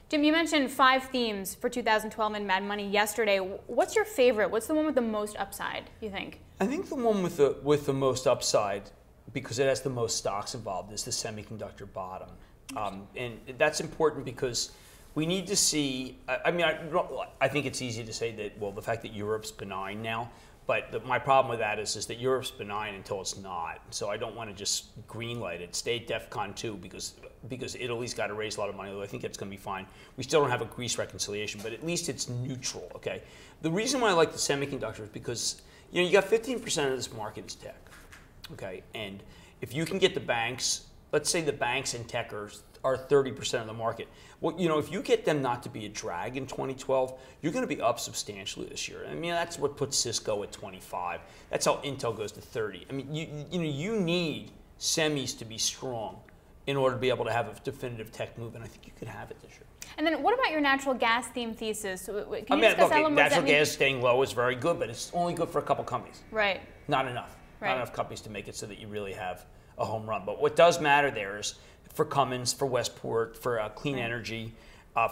Jim, you mentioned 5 themes for 2012 in Mad Money yesterday. What's your favorite? What's the one with the most upside, you think? I think the one with the most upside, because it has the most stocks involved, is the semiconductor bottom. And that's important because we need to see, I think it's easy to say that, well, the fact that Europe's benign now, but my problem with that is that Europe's benign until it's not. So I don't want to just greenlight it. Stay at DEFCON 2 because Italy's got to raise a lot of money, although I think it's going to be fine. We still don't have a Greece reconciliation, but at least it's neutral, okay? The reason why I like the semiconductors is because, you got 15% of this market is tech, okay? And if you can get the banks, let's say the banks and tech are 30% of the market. Well, if you get them not to be a drag in 2012, you're going to be up substantially this year. I mean, that's what puts Cisco at 25. That's how Intel goes to 30. I mean, you need semis to be strong in order to be able to have a definitive tech move, and I think you could have it this year. And then what about your natural gas theme thesis? Can you discuss natural gas staying low is very good, but it's only good for a couple companies. Right. Not enough. Right. Not enough companies to make it so that you really have a home run. But what does matter there is for Cummins, for Westport, for clean energy,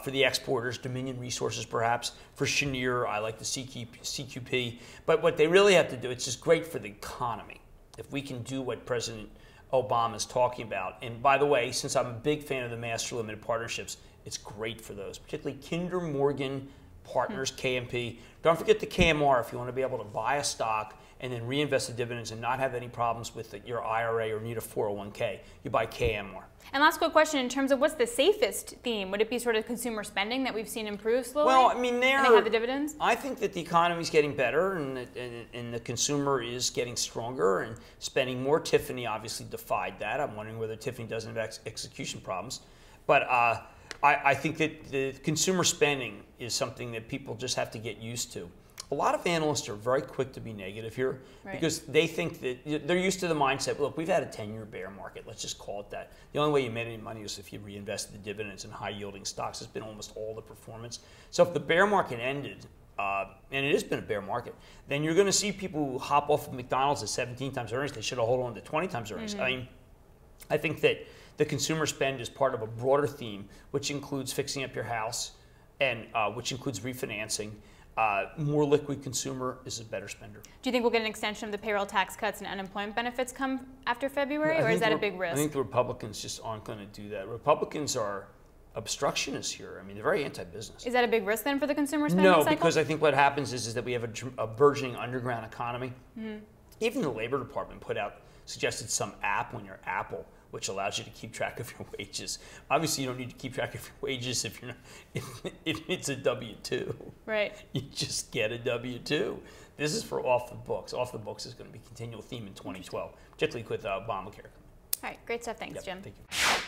for the exporters, Dominion Resources perhaps, for Cheniere, I like the CQP. But what they really have to do, it's just great for the economy. If we can do what President Obama is talking about. And by the way, since I'm a big fan of the master limited partnerships, it's great for those, particularly Kinder Morgan Partners, KMP. Don't forget the KMR if you want to be able to buy a stock and then reinvest the dividends and not have any problems with your IRA or need a 401k. You buy KMR. And last quick question, in terms of what's the safest theme? Would it be sort of consumer spending that we've seen improve slowly? Well, I mean, and they have the dividends? I think that the economy's getting better and the consumer is getting stronger and spending more. Tiffany obviously defied that. I'm wondering whether Tiffany doesn't have execution problems. But I think that the consumer spending is something that people just have to get used to. A lot of analysts are very quick to be negative here because they think that they're used to the mindset, look, we've had a 10-year bear market. Let's just call it that. The only way you made any money is if you reinvested the dividends in high-yielding stocks. It's been almost all the performance. So if the bear market ended, and it has been a bear market, then you're going to see people who hop off of McDonald's at 17 times earnings. They should have held on to 20 times earnings. I mean, I think that the consumer spend is part of a broader theme, which includes fixing up your house and which includes refinancing. More liquid consumer is a better spender. Do you think we'll get an extension of the payroll tax cuts and unemployment benefits come after February, or is that a big risk? I think the Republicans just aren't going to do that. Republicans are obstructionists here. I mean, they're very anti-business. Is that a big risk then for the consumer spending cycle? No, because I think what happens is that we have a burgeoning underground economy. Even the Labor Department suggested some app on your Apple which allows you to keep track of your wages. Obviously, you don't need to keep track of your wages if you're not, if it's a W-2. Right. You just get a W-2. This is for off the books. Off the books is going to be a continual theme in 2012, particularly with Obamacare. All right, great stuff. Thanks, Jim. Thank you.